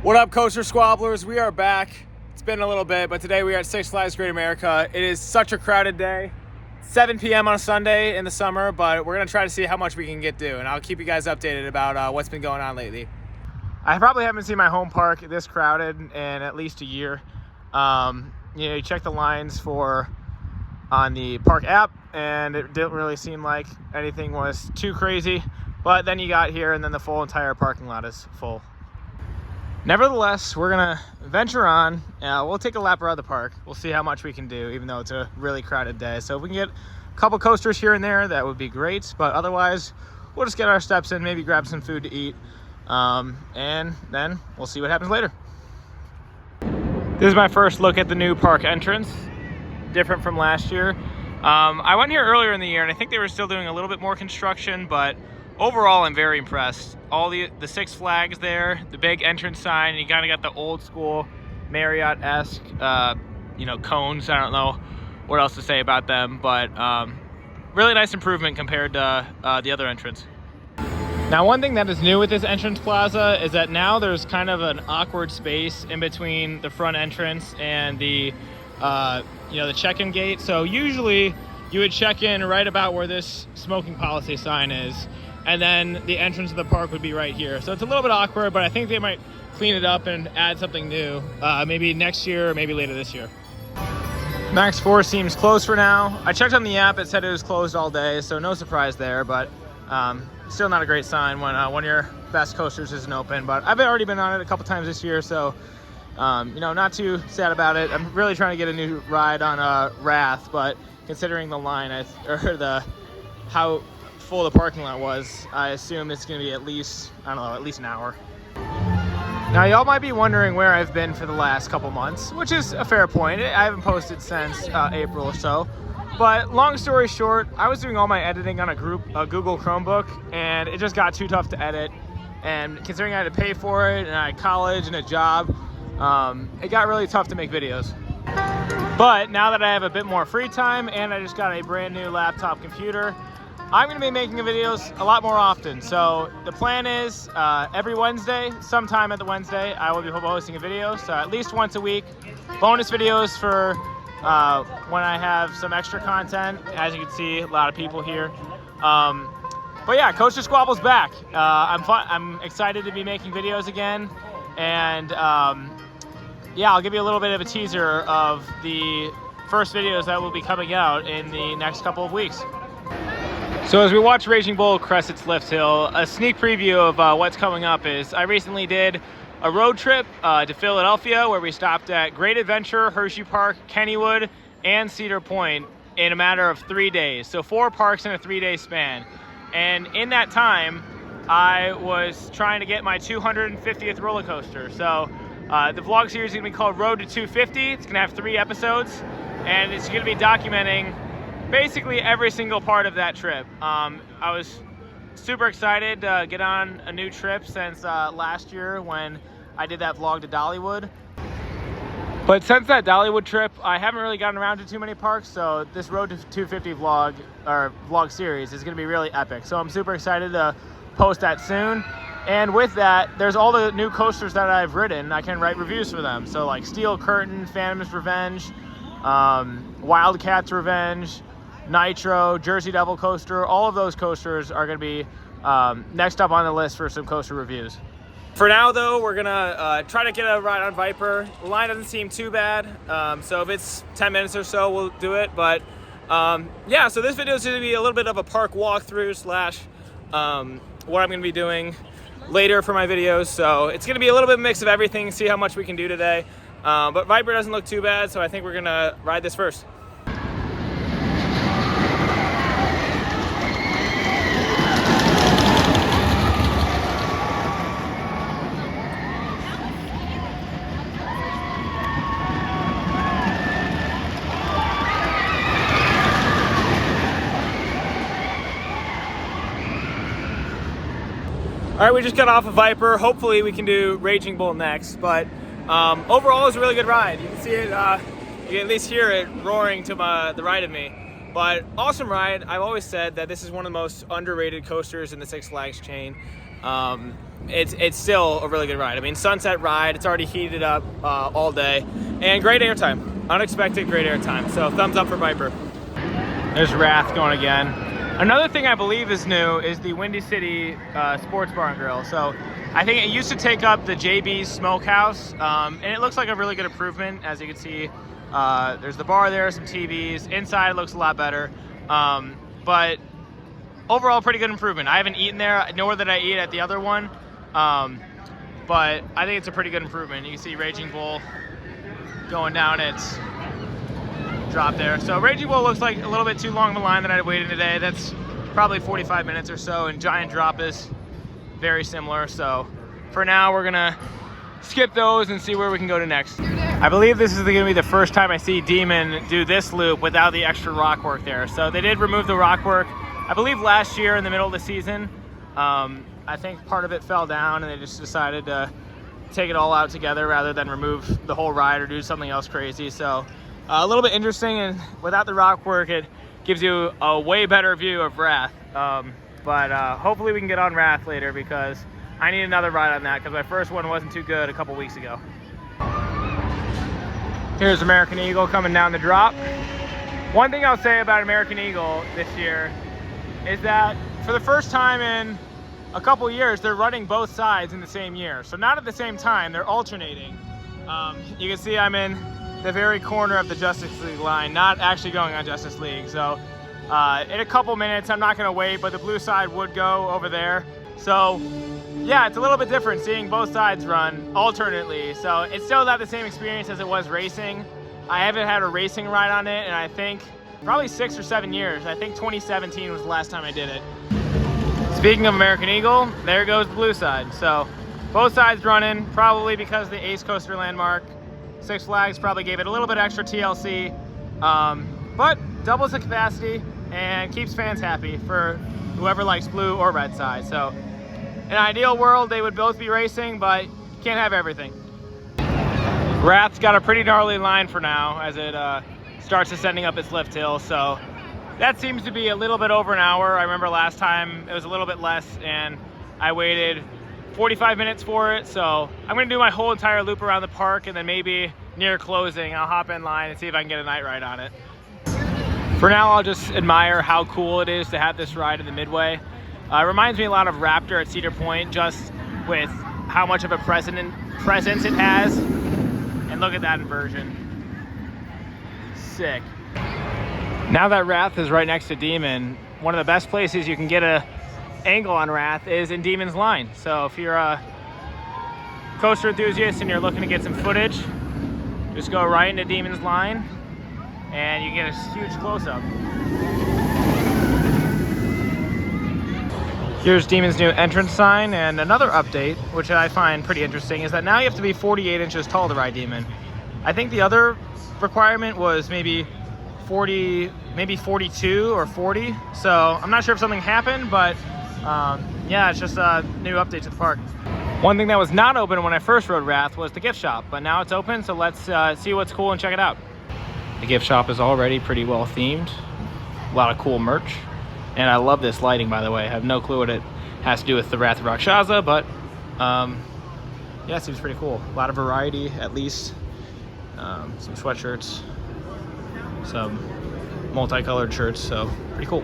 What up, Coaster Squabblers? We are back. It's been a little bit, but today we are at Six Flags Great America. It is such a crowded day. 7 p.m. on a Sunday in the summer, but we're going to try to see how much we can get to, and I'll keep you guys updated about what's been going on lately. I probably haven't seen my home park this crowded in at least a year. You check the lines on the park app, and it didn't really seem like anything was too crazy, but then you got here, and then the full entire parking lot is full. Nevertheless, we're gonna venture on. We'll take a lap around the park. We'll see how much we can do, even though it's a really crowded day. So if we can get a couple coasters here and there, that would be great. But otherwise, we'll just get our steps in, maybe grab some food to eat, and then we'll see what happens later. This is my first look at the new park entrance, different from last year. I went here earlier in the year, and I think they were still doing a little bit more construction, but overall, I'm very impressed. All the Six Flags there, the big entrance sign, and you kind of got the old school Marriott-esque, cones. I don't know what else to say about them, but really nice improvement compared to the other entrance. Now, one thing that is new with this entrance plaza is that now there's kind of an awkward space in between the front entrance and the check-in gate. So usually you would check in right about where this smoking policy sign is, and then the entrance of the park would be right here. So it's a little bit awkward, but I think they might clean it up and add something new, maybe next year or maybe later this year. Max 4 seems closed for now. I checked on the app, it said it was closed all day, so no surprise there, but still not a great sign when one of your best coasters isn't open. But I've already been on it a couple times this year, so not too sad about it. I'm really trying to get a new ride on Wrath, but considering the line how full the parking lot was, I assume it's going to be at least an hour. Now, y'all might be wondering where I've been for the last couple months, which is a fair point. I haven't posted since April or so. But long story short, I was doing all my editing on a Google Chromebook, and it just got too tough to edit. And considering I had to pay for it, and I had college and a job, it got really tough to make videos. But now that I have a bit more free time, and I just got a brand new laptop computer, I'm going to be making videos a lot more often. So the plan is every Wednesday, sometime at the Wednesday, I will be posting a video. So at least once a week, bonus videos for when I have some extra content. As you can see, a lot of people here. But yeah, Coaster Squabble's back. I'm excited to be making videos again. And I'll give you a little bit of a teaser of the first videos that will be coming out in the next couple of weeks. So as we watch Raging Bull crest its lift hill, a sneak preview of what's coming up is I recently did a road trip to Philadelphia where we stopped at Great Adventure, Hershey Park, Kennywood, and Cedar Point in a matter of 3 days. So 4 parks in a 3-day span. And in that time, I was trying to get my 250th roller coaster. So the vlog series is going to be called Road to 250. It's going to have 3 episodes, and it's going to be documenting basically every single part of that trip. I was super excited to get on a new trip since last year when I did that vlog to Dollywood. But since that Dollywood trip, I haven't really gotten around to too many parks, so this Road to 250 vlog series is going to be really epic. So I'm super excited to post that soon. And with that, there's all the new coasters that I've ridden. I can write reviews for them. So like Steel Curtain, Phantom's Revenge, Wildcat's Revenge, Nitro, Jersey Devil coaster, all of those coasters are going to be next up on the list for some coaster reviews. For now, though, we're going to try to get a ride on Viper. The line doesn't seem too bad, so if it's 10 minutes or so, we'll do it. But so this video is going to be a little bit of a park walkthrough slash what I'm going to be doing later for my videos. So it's going to be a little bit of a mix of everything, see how much we can do today. But Viper doesn't look too bad, so I think we're going to ride this first. All right, we just got off of Viper. Hopefully we can do Raging Bull next, but overall it's a really good ride. You can see it, you can at least hear it roaring to the right of me. But awesome ride. I've always said that this is one of the most underrated coasters in the Six Flags chain. it's still a really good ride. I mean, sunset ride, it's already heated up all day, and great airtime. Unexpected great airtime. So thumbs up for Viper. There's Wrath going again. Another thing I believe is new is the Windy City Sports Bar and Grill. So I think it used to take up the JB's Smokehouse, and it looks like a really good improvement. As you can see, there's the bar there, some TVs. Inside looks a lot better, but overall pretty good improvement. I haven't eaten there, nor did I eat at the other one, but I think it's a pretty good improvement. You can see Raging Bull going down its drop there. So Raging Bull looks like a little bit too long of a line that I waited today. That's probably 45 minutes or so, and Giant Drop is very similar. So for now, we're gonna skip those and see where we can go to next. I believe this is gonna be the first time I see Demon do this loop without the extra rock work there. So they did remove the rock work, I believe last year in the middle of the season. I think part of it fell down and they just decided to take it all out together rather than remove the whole ride or do something else crazy. So a little bit interesting, and without the rock work, it gives you a way better view of Wrath. But hopefully we can get on Wrath later, because I need another ride on that, because my first one wasn't too good a couple weeks ago. Here's American Eagle coming down the drop. One thing I'll say about American Eagle this year is that for the first time in a couple years, they're running both sides in the same year. So not at the same time, they're alternating. You can see I'm in the very corner of the Justice League line, not actually going on Justice League. So in a couple minutes, I'm not gonna wait, but the blue side would go over there. So yeah, it's a little bit different seeing both sides run alternately. So it's still not the same experience as it was racing. I haven't had a racing ride on it, and I think probably 6 or 7 years. I think 2017 was the last time I did it. Speaking of American Eagle, there goes the blue side. So both sides running, probably because the Ace Coaster Landmark. Six Flags probably gave it a little bit extra TLC, but doubles the capacity and keeps fans happy for whoever likes blue or red side. So in an ideal world, they would both be racing, but you can't have everything. Wrath's got a pretty gnarly line for now as it starts ascending up its lift hill. So that seems to be a little bit over an hour. I remember last time it was a little bit less, and I waited 45 minutes for it. So I'm gonna do my whole entire loop around the park, and then maybe near closing, I'll hop in line and see if I can get a night ride on it. For now, I'll just admire how cool it is to have this ride in the Midway. It reminds me a lot of Raptor at Cedar Point, just with how much of a presence it has. And look at that inversion. Sick. Now that Wrath is right next to Demon, one of the best places you can get a angle on Wrath is in Demon's line. So if you're a coaster enthusiast and you're looking to get some footage, just go right into Demon's line and you get a huge close-up. Here's Demon's new entrance sign, and another update, which I find pretty interesting, is that now you have to be 48 inches tall to ride Demon. I think the other requirement was maybe 40, maybe 42 or 40. So I'm not sure if something happened, but yeah, it's just a new update to the park. One thing that was not open when I first rode Wrath was the gift shop, but now it's open, so let's see what's cool and check it out. The gift shop is already pretty well themed. A lot of cool merch. And I love this lighting, by the way. I have no clue what it has to do with the Wrath of Rakshasa, but yeah, it seems pretty cool. A lot of variety, at least. Some sweatshirts, some multicolored shirts, so pretty cool.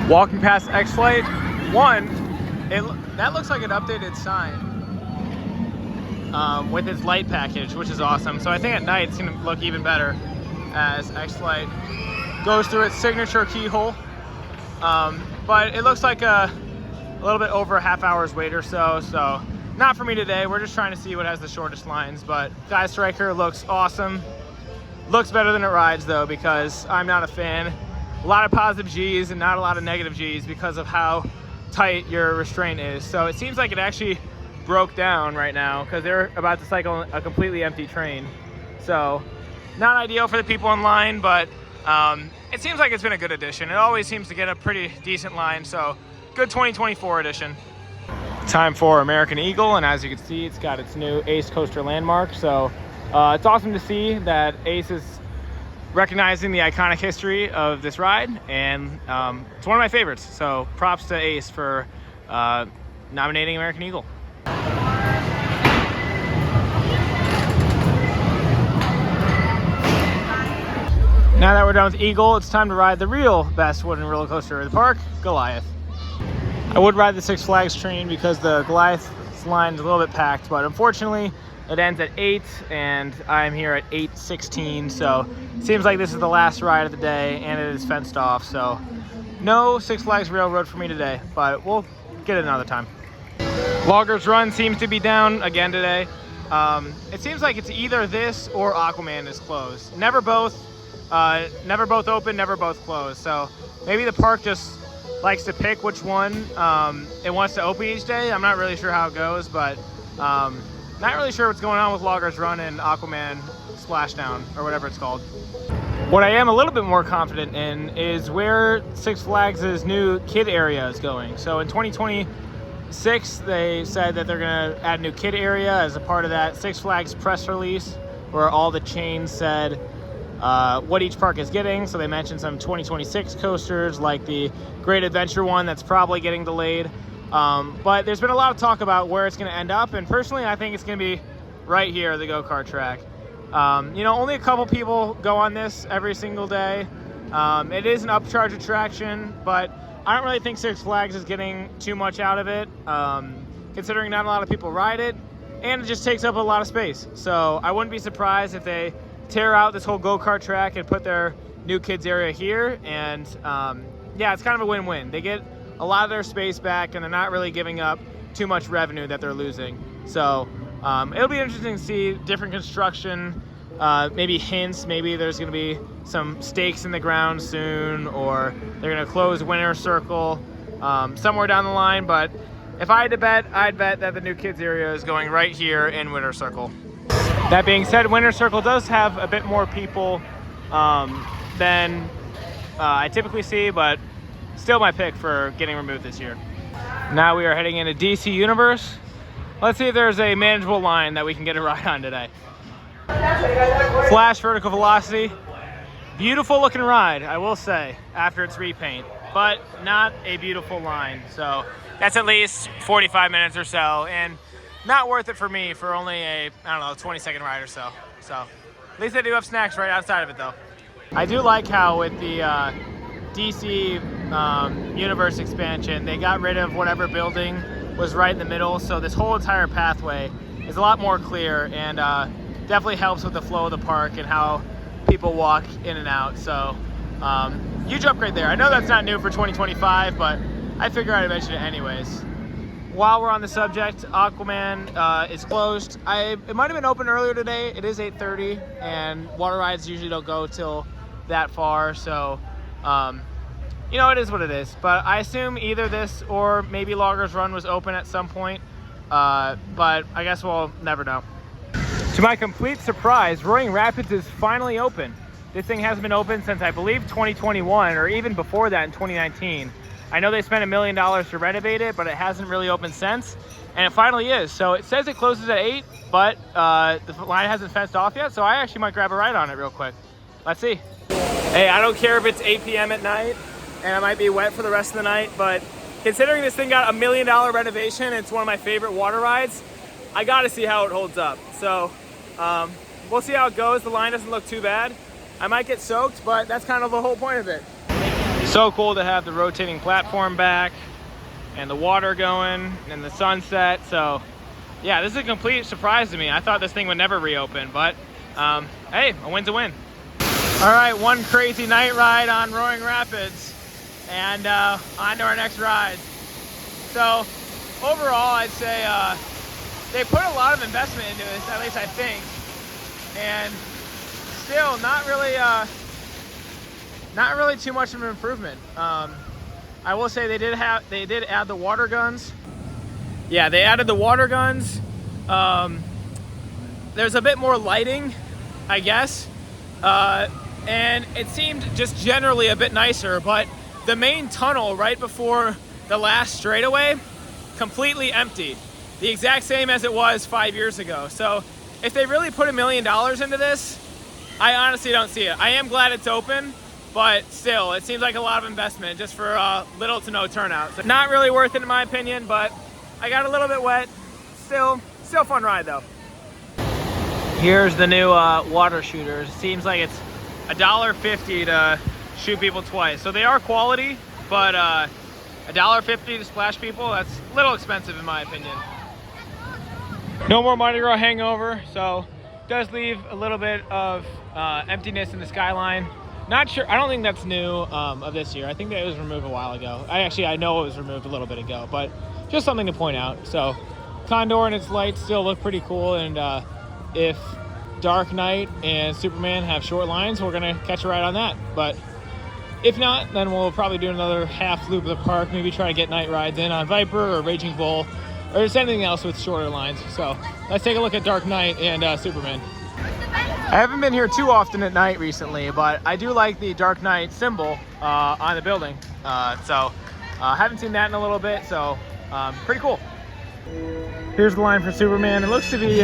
Walking past X-Flight 1, that looks like an updated sign with its light package, which is awesome. So I think at night it's gonna look even better as X-Flight goes through its signature keyhole. But it looks like a little bit over a half hour's wait or so, so not for me today. We're just trying to see what has the shortest lines, but Sky Striker looks awesome. Looks better than it rides though, because I'm not a fan. A lot of positive G's and not a lot of negative G's because of how tight your restraint is. So it seems like it actually broke down right now because they're about to cycle a completely empty train. So not ideal for the people in line, but it seems like it's been a good addition. It always seems to get a pretty decent line, so good 2024 edition. Time for American Eagle, and as you can see, it's got its new Ace Coaster Landmark. So it's awesome to see that Ace is recognizing the iconic history of this ride, and it's one of my favorites. So props to Ace for nominating American Eagle. Now that we're done with Eagle, it's time to ride the real best wooden roller coaster in the park, Goliath. I would ride the Six Flags train because the Goliath line is a little bit packed, but unfortunately it ends at 8 and I'm here at 8:16, so it seems like this is the last ride of the day and it is fenced off, so no Six Flags Railroad for me today, but we'll get it another time. Loggers Run seems to be down again today. It seems like it's either this or Aquaman is closed. Never both open, never both closed. So maybe the park just likes to pick which one it wants to open each day. I'm not really sure how it goes, but not really sure what's going on with Loggers Run and Aquaman Splashdown, or whatever it's called. What I am a little bit more confident in is where Six Flags' new kid area is going. So in 2026, they said that they're gonna add a new kid area as a part of that Six Flags press release, where all the chains said what each park is getting. So they mentioned some 2026 coasters, like the Great Adventure one that's probably getting delayed. But there's been a lot of talk about where it's going to end up, and personally I think it's going to be right here at the go-kart track. You know, only a couple people go on this every single day. It is an upcharge attraction, but I don't really think Six Flags is getting too much out of it, considering not a lot of people ride it, and it just takes up a lot of space. So I wouldn't be surprised if they tear out this whole go-kart track and put their new kids area here, and yeah, it's kind of a win-win. They get a lot of their space back and they're not really giving up too much revenue that they're losing. So it'll be interesting to see different construction, maybe hints, maybe there's going to be some stakes in the ground soon, or they're going to close Winter Circle somewhere down the line. But if I had to bet, I'd bet that the new kids area is going right here in Winter Circle. That being said, Winter Circle does have a bit more people than I typically see, but still my pick for getting removed this year. Now we are heading into DC Universe. Let's see if there's a manageable line that we can get a ride on today. Flash Vertical Velocity. Beautiful looking ride, I will say, after its repaint, but not a beautiful line. So that's at least 45 minutes or so, and not worth it for me for only a, I don't know, 20-second ride or so. So at least they do have snacks right outside of it though. I do like how with the DC Universe expansion, they got rid of whatever building was right in the middle. So this whole entire pathway is a lot more clear, and definitely helps with the flow of the park and how people walk in and out. So huge upgrade there. I know that's not new for 2025, but I figure I'd mention it anyways. While we're on the subject, Aquaman is closed. It might have been open earlier today. It is 8:30, and water rides usually don't go till that far. So, you know, it is what it is. But I assume either this or maybe Loggers Run was open at some point. But I guess we'll never know. To my complete surprise, Roaring Rapids is finally open. This thing hasn't been open since I believe 2021, or even before that in 2019. I know they spent $1 million to renovate it, but it hasn't really opened since, and it finally is. So it says it closes at 8, but the line hasn't fenced off yet, so I actually might grab a ride on it real quick. Let's see. Hey, I don't care if it's 8 p.m. at night, and I might be wet for the rest of the night, but considering this thing got $1 million renovation, it's one of my favorite water rides, I gotta see how it holds up. So we'll see how it goes. The line doesn't look too bad. I might get soaked, but that's kind of the whole point of it. So cool to have the rotating platform back and the water going and the sunset. So yeah, this is a complete surprise to me. I thought this thing would never reopen, but hey, a win's a win. All right, one crazy night ride on Roaring Rapids, and on to our next ride. So overall, I'd say they put a lot of investment into this, at least I think, and still not really too much of an improvement. I will say they did add the water guns. Yeah, they added the water guns. There's a bit more lighting, I guess, and it seemed just generally a bit nicer, but the main tunnel right before the last straightaway, completely empty. The exact same as it was 5 years ago. So if they really put $1 million into this, I honestly don't see it. I am glad it's open, but still, it seems like a lot of investment just for little to no turnout. So not really worth it in my opinion, but I got a little bit wet. Still fun ride though. Here's the new water shooters. Seems like it's $1.50 to shoot people twice. So they are quality, but $1.50 to splash people, that's a little expensive in my opinion. No more Mardi Gras hangover, so it does leave a little bit of emptiness in the skyline. Not sure, I don't think that's new of this year. I think that it was removed a while ago. I know it was removed a little bit ago, but just something to point out. So Condor and its lights still look pretty cool, and if Dark Knight and Superman have short lines, we're gonna catch a ride on that. But if not, then we'll probably do another half loop of the park, maybe try to get night rides in on Viper or Raging Bull, or just anything else with shorter lines. So let's take a look at Dark Knight and Superman. I haven't been here too often at night recently, but I do like the Dark Knight symbol on the building. Haven't seen that in a little bit, so pretty cool. Here's the line for Superman. It looks to be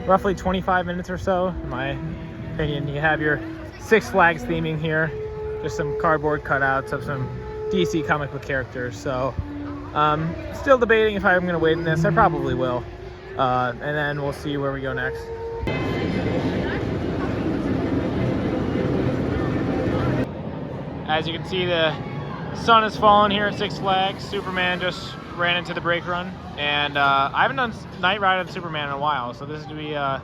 roughly 25 minutes or so, in my opinion. You have your Six Flags theming here. Just some cardboard cutouts of some DC comic book characters. So still debating if I'm going to wait in this. I probably will. And then we'll see where we go next. As you can see, the sun has fallen here at Six Flags. Superman just ran into the brake run. And I haven't done night ride of Superman in a while, so this is going to be a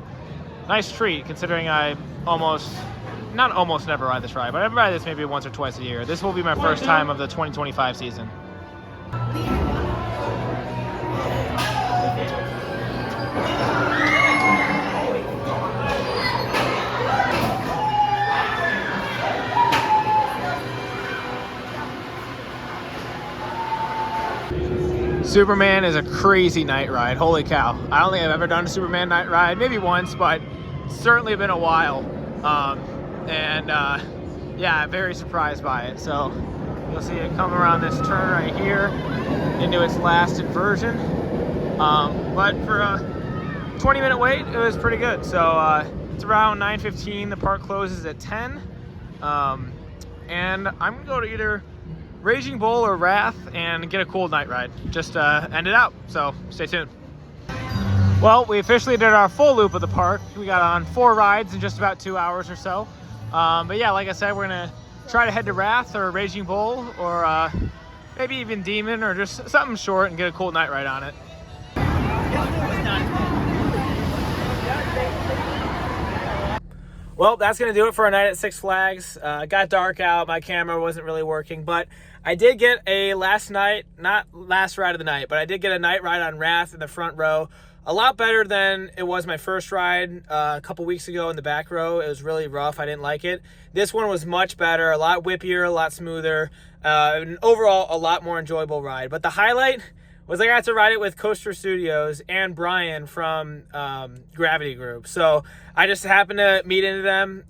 nice treat considering I not almost never ride this ride, but I ride this maybe once or twice a year. This will be my first time of the 2025 season. Superman is a crazy night ride. Holy cow. I don't think I've ever done a Superman night ride. Maybe once, but it's certainly been a while. Yeah, very surprised by it. So you'll see it come around this turn right here into its last inversion. But for a 20-minute wait, it was pretty good. So it's around 9:15. The park closes at 10. And I'm gonna go to either Raging Bull or Wrath and get a cool night ride. Just end it out. So stay tuned. Well, we officially did our full loop of the park. We got on 4 rides in just about 2 hours or so. But yeah, like I said, we're gonna try to head to Wrath or Raging Bull or maybe even Demon or just something short and get a cool night ride on it. Well, that's gonna do it for a night at Six Flags. Got dark out, my camera wasn't really working, but I did get a not last ride of the night, but I did get a night ride on Wrath in the front row. A lot better than it was my first ride a couple weeks ago in the back row. It was really rough. I didn't like it. This one was much better, a lot whippier, a lot smoother, and overall a lot more enjoyable ride. But the highlight was I got to ride it with Coaster Studios and Brian from Gravity Group. So I just happened to meet into them.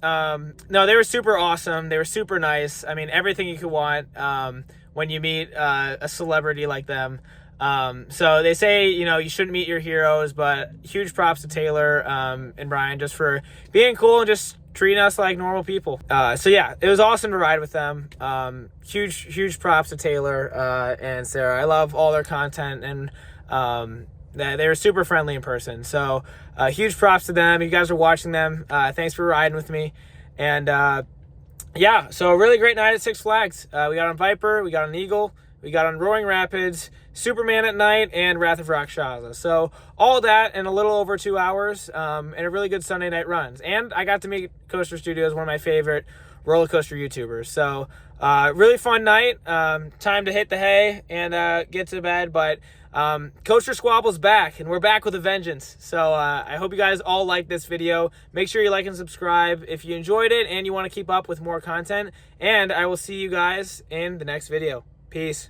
No, they were super awesome. They were super nice. I mean, everything you could want when you meet a celebrity like them. So they say, you shouldn't meet your heroes, but huge props to Taylor and Brian just for being cool and just treating us like normal people. So yeah, it was awesome to ride with them. Huge props to Taylor and Sarah. I love all their content, and they were super friendly in person. So huge props to them. You guys are watching them. Thanks for riding with me. And yeah, so a really great night at Six Flags. We got on Viper, we got on Eagle, we got on Roaring Rapids, Superman at night, and Wrath of Rakshasa. So all that in a little over 2 hours, and a really good Sunday night runs. And I got to meet Coaster Studios, one of my favorite roller coaster YouTubers. So really fun night. Time to hit the hay and get to bed. But Coaster Squabble's back, and we're back with a vengeance. So I hope you guys all like this video. Make sure you like and subscribe if you enjoyed it and you want to keep up with more content. And I will see you guys in the next video. Peace.